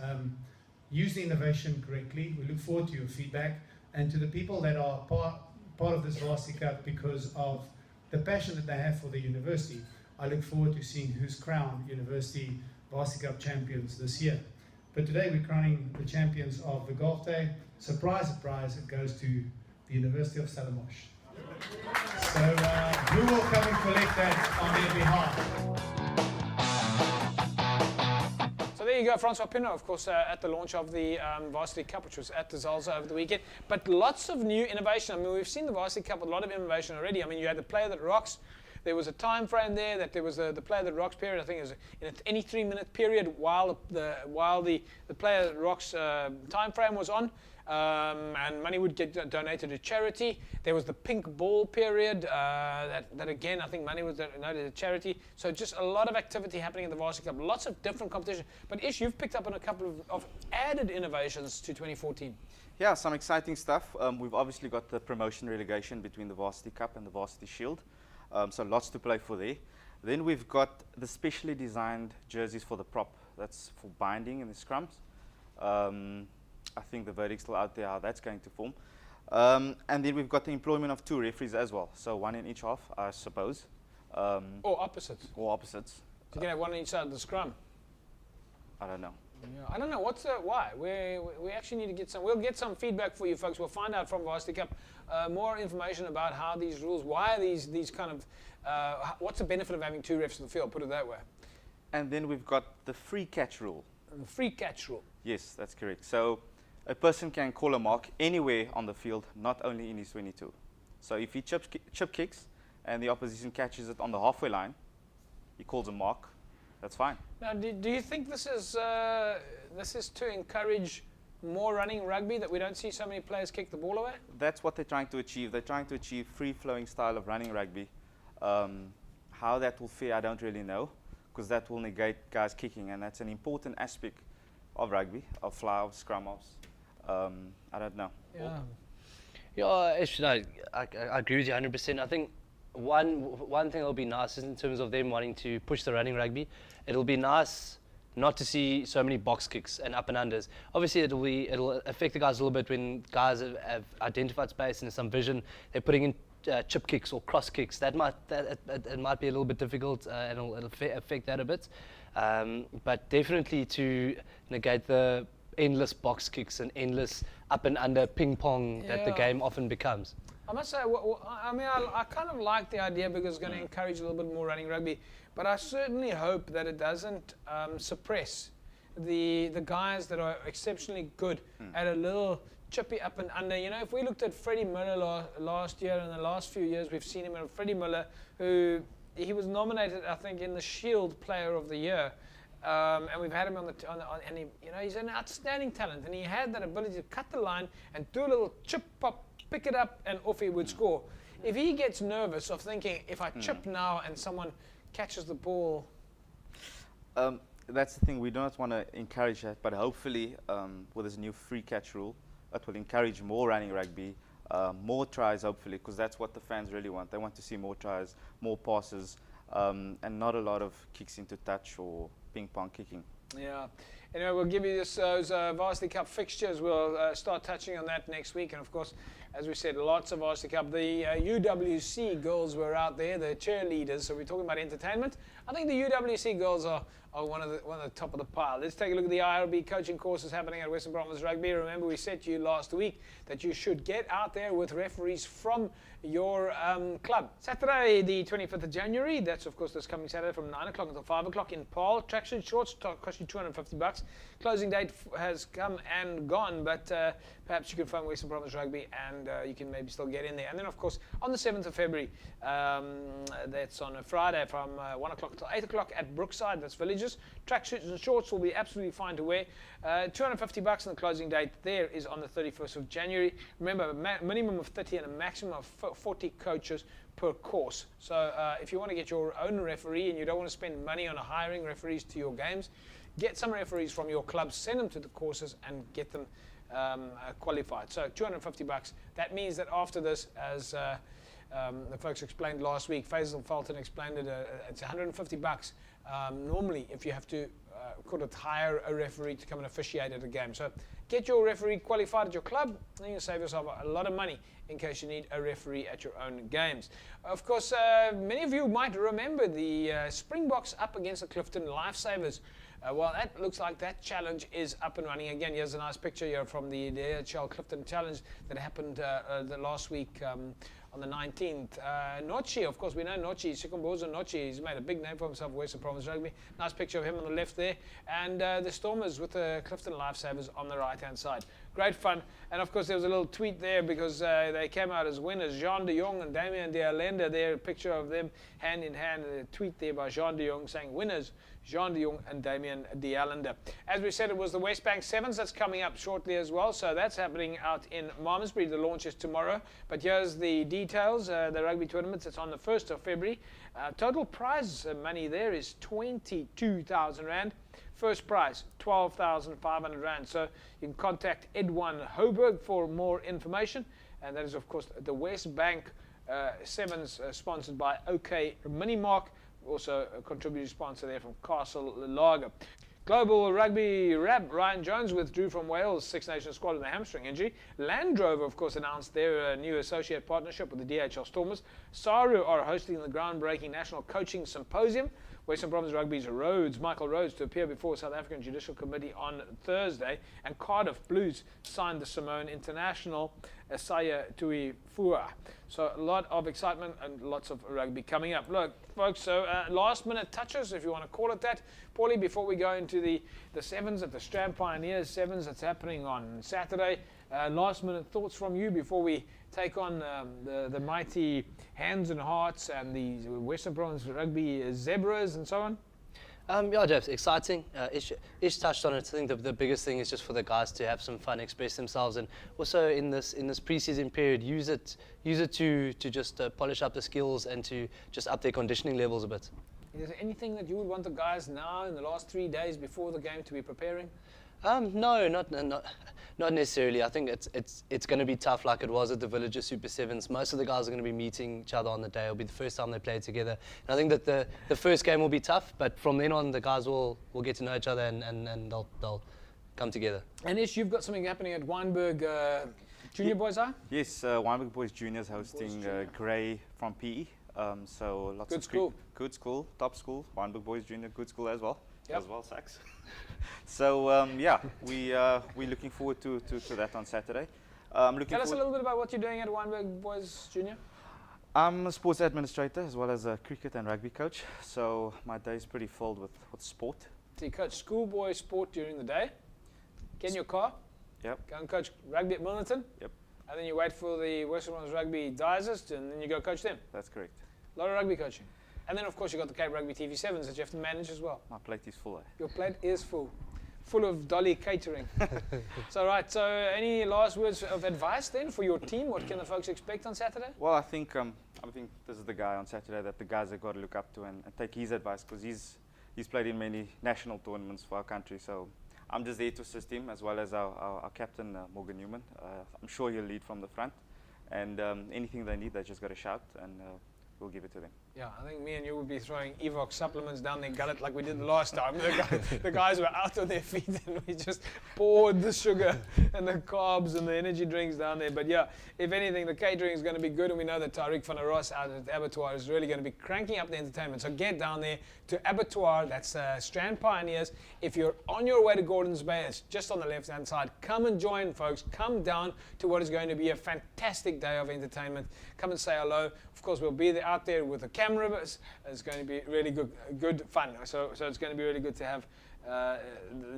Use the innovation correctly. We look forward to your feedback. And to the people that are part of this Varsity Cup because of the passion that they have for the university, I look forward to seeing who's crowned University Varsity Cup champions this year. But today we're crowning the champions of the Golf Day. Surprise, surprise, it goes to the University of Stellenbosch. So who will come and collect that on their behalf? So there you go, Francois Pinot, of course, at the launch of the Varsity Cup, which was at the Zalza over the weekend. But lots of new innovation. I mean, we've seen the Varsity Cup with a lot of innovation already. I mean, you had the player that rocks. There was a time frame there that there was the player that rocks period. I think it was in any 3-minute period while the player that rocks time frame was on. And money would get donated to charity. There was the pink ball period that again, I think money was donated to charity. So just a lot of activity happening in the Varsity Cup, lots of different competition. But Ish, you've picked up on a couple of added innovations to 2014. Yeah, some exciting stuff. We've obviously got the promotion relegation between the Varsity Cup and the Varsity Shield. So lots to play for there. Then we've got the specially designed jerseys for the prop. That's for binding in the scrums. I think the verdict's still out there how that's going to form. And then we've got the employment of 2 referees as well. So 1 in each half, I suppose. Or opposites. Or opposites. So you're going to have 1 on each side of the scrum. I don't know. Yeah, I don't know. Why? We actually need to get some. We'll get some feedback for you folks. We'll find out from Varsity Cup more information about how these rules, why these kind of, what's the benefit of having 2 refs in the field, put it that way. And then we've got the free catch rule. The free catch rule. Yes, that's correct. So a person can call a mark anywhere on the field, not only in his 22. So if he chip kicks and the opposition catches it on the halfway line, he calls a mark. That's fine. Now, do you think this is to encourage more running rugby, that we don't see so many players kick the ball away? That's what they're trying to achieve. They're trying to achieve free-flowing style of running rugby. How that will fare, I don't really know, because that will negate guys kicking, and that's an important aspect of rugby, of fly-offs, scrum-offs. I don't know. Yeah, I agree with you 100%. I think one thing that'll be nice is in terms of them wanting to push the running rugby, it'll be nice not to see so many box kicks and up and unders. Obviously, it'll affect the guys a little bit when guys have identified space and some vision. They're putting in chip kicks or cross kicks. It might be a little bit difficult and it'll affect that a bit. But definitely to negate the endless box kicks and endless up and under ping pong that the game often becomes. I must say, I kind of like the idea because it's going to encourage a little bit more running rugby, but I certainly hope that it doesn't suppress the guys that are exceptionally good at a little chippy up and under. You know, if we looked at Freddie Miller last year and the last few years, we've seen him in Freddie Miller, who he was nominated, I think, in the Shield Player of the Year. And we've had him on and he, you know, he's an outstanding talent, and he had that ability to cut the line and do a little chip pop, pick it up, and off he would score. If he gets nervous of thinking, if I chip now and someone catches the ball, that's the thing. We do not want to encourage that, but hopefully, with this new free catch rule, it will encourage more running rugby, more tries, hopefully, because that's what the fans really want. They want to see more tries, more passes, and not a lot of kicks into touch or ping pong kicking. Yeah. Anyway, we'll give you those Varsity Cup fixtures. We'll start touching on that next week. And of course, as we said, lots of Varsity Cup. The UWC girls were out there, the cheerleaders. So we're talking about entertainment. I think the UWC girls are one of the top of the pile. Let's take a look at the IRB coaching courses happening at Western Province Rugby. Remember, we said to you last week that you should get out there with referees from your club. Saturday, the 25th of January. That's, of course, this coming Saturday from 9 o'clock until 5 o'clock in Paarl. Tracksuit shorts cost you $250. Closing date has come and gone, but perhaps you can phone Western Province Rugby and you can maybe still get in there. And then, of course, on the 7th of February, that's on a Friday from 1 o'clock till 8 o'clock at Brookside. That's Villages. Tracksuits and shorts will be absolutely fine to wear. $250, and the closing date there is on the 31st of January. Remember, a minimum of 30 and a maximum of 40 coaches per course. So if you want to get your own referee and you don't want to spend money on hiring referees to your games, get some referees from your club, send them to the courses and get them qualified. So $250. That means that after this, as the folks explained last week, Faisal Fulton explained it, it's $150 normally if you have to hire a referee to come and officiate at a game. So get your referee qualified at your club, and you'll save yourself a lot of money in case you need a referee at your own games. Of course, many of you might remember the Springboks up against the Clifton Lifesavers. Well, that looks like that challenge is up and running again. Here's a nice picture here from the AHL Clifton Challenge that happened the last week on the 19th. Nochi, of course, we know Nochi, Sikombozo Nochi. He's made a big name for himself at Western Province Rugby. Nice picture of him on the left there. And the Stormers with the Clifton Lifesavers on the right-hand side. Great fun. And, of course, there was a little tweet there because they came out as winners. Jean de Jong and Damien de Allende there, a picture of them hand in hand. A tweet there by Jean de Jong saying winners, Jean de Jong and Damien de Allende. As we said, it was the West Bank Sevens that's coming up shortly as well. So that's happening out in Malmesbury. The launch is tomorrow. But here's the details. The rugby tournaments, it's on the 1st of February. Total prize money there is 22,000 Rand. First prize, 12,500 Rand. So you can contact Edwin Hoberg for more information. And that is, of course, the West Bank Sevens sponsored by OK Minimark. Also a contributing sponsor there from Castle Lager. Global Rugby Rab Ryan Jones withdrew from Wales' Six Nations squad with a hamstring injury. Land Rover, of course, announced their new associate partnership with the DHL Stormers. SARU are hosting the groundbreaking National Coaching Symposium. Western Province Rugby's Michael Rhodes, to appear before South African Judicial Committee on Thursday. And Cardiff Blues signed the Simone International Asaya Tui Fua. So a lot of excitement and lots of rugby coming up. Look, folks, so last minute touches, if you want to call it that. Paulie, before we go into the Sevens at the Strand Pioneers Sevens that's happening on Saturday, last minute thoughts from you before we take on the mighty Hands and Hearts and the Western Province Rugby Zebras and so on? Yeah, Jeff, exciting. Ish touched on it. I think the biggest thing is just for the guys to have some fun, express themselves, and also in this pre-season period, use it to just polish up the skills and to just up their conditioning levels a bit. Is there anything that you would want the guys now in the last 3 days before the game to be preparing? No, not necessarily. I think it's going to be tough like it was at the Villager Super Sevens. Most of the guys are going to be meeting each other on the day. It'll be the first time they play together. And I think that the first game will be tough, but from then on the guys will get to know each other and they'll come together. And Ish, you've got something happening at Wynberg Junior Boys, huh? Yes, Wynberg Boys Junior is hosting Grey from PE. So lots good of school. Good school, top school. Wynberg Boys Junior, good school as well. Yep. As well, Sax. So yeah, we're looking forward to that on Saturday. Tell us a little bit about what you're doing at Wynberg Boys Junior. I'm a sports administrator as well as a cricket and rugby coach. So my day is pretty filled with sport. So you coach schoolboy sport during the day. Get in your car. Yep. Go and coach rugby at Milnerton. Yep. And then you wait for the Western Province Rugby Digest, and then you go coach them. That's correct. A lot of rugby coaching. And then, of course, you've got the Cape Rugby TV 7s that you have to manage as well. My plate is full. Your plate is full. Full of Dollie catering. So, right, so any last words of advice then for your team? What can the folks expect on Saturday? Well, I think this is the guy on Saturday that the guys have got to look up to and take his advice, because he's played in many national tournaments for our country. So I'm just there to assist him, as well as our captain, Morgan Newman. I'm sure he'll lead from the front, and anything they need, they just got to shout, and we'll give it to them. Yeah, I think me and you would be throwing Evox supplements down their gullet like we did the last time. The guys were out on their feet, and we just poured the sugar and the carbs and the energy drinks down there. But yeah, if anything, the catering is going to be good, and we know that Tariq van der Ros out at the Abattoir is really going to be cranking up the entertainment. So get down there to Abattoir, that's Strand Pioneers. If you're on your way to Gordons Bay, it's just on the left-hand side. Come and join, folks. Come down to what is going to be a fantastic day of entertainment. Come and say hello. Of course, we'll be out there with the cameras. It's going to be really good fun. So it's going to be really good to have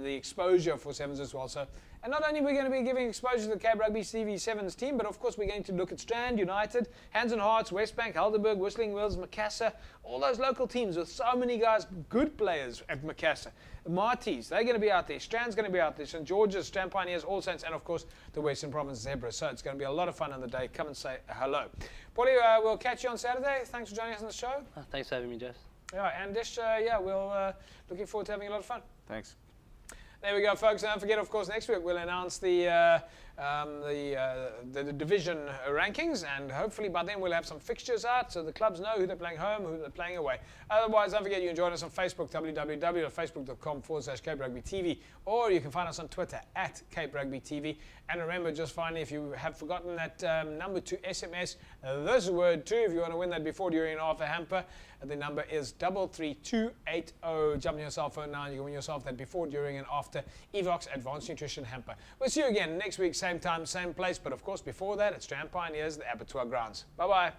the exposure for Sevens as well. So, and not only are we going to be giving exposure to the Cape Rugby TV Sevens team, but of course we're going to look at Strand, United, Hands and Hearts, Westbank, Helderberg, Whistling Wills, Macassar, all those local teams with so many guys, good players at Macassar. Marties, they're going to be out there. Strand's going to be out there. St. George's, Strand Pioneers, All Saints, and of course the Western Province Zebras. So it's going to be a lot of fun on the day. Come and say hello. Paulie, we'll catch you on Saturday. Thanks for joining us on the show. Thanks for having me, Jess. Yeah, and Dish, we'll looking forward to having a lot of fun. Thanks. There we go, folks. Don't forget, of course, next week we'll announce the division rankings, and hopefully by then we'll have some fixtures out so the clubs know who they're playing home, who they're playing away. Otherwise, don't forget you can join us on Facebook, www.facebook.com/Cape Rugby TV, or you can find us on Twitter @Cape Rugby TV. And remember, just finally, if you have forgotten that number to SMS this word too, if you want to win that before, during, and after hamper, the number is 33280. Jump on your cell phone now and you can win yourself that before, during, and after Evox Advanced Nutrition hamper. We'll see you again next week, same time, same place, but of course before that, it's Strand Pioneers, the Abattoir grounds. Bye-bye.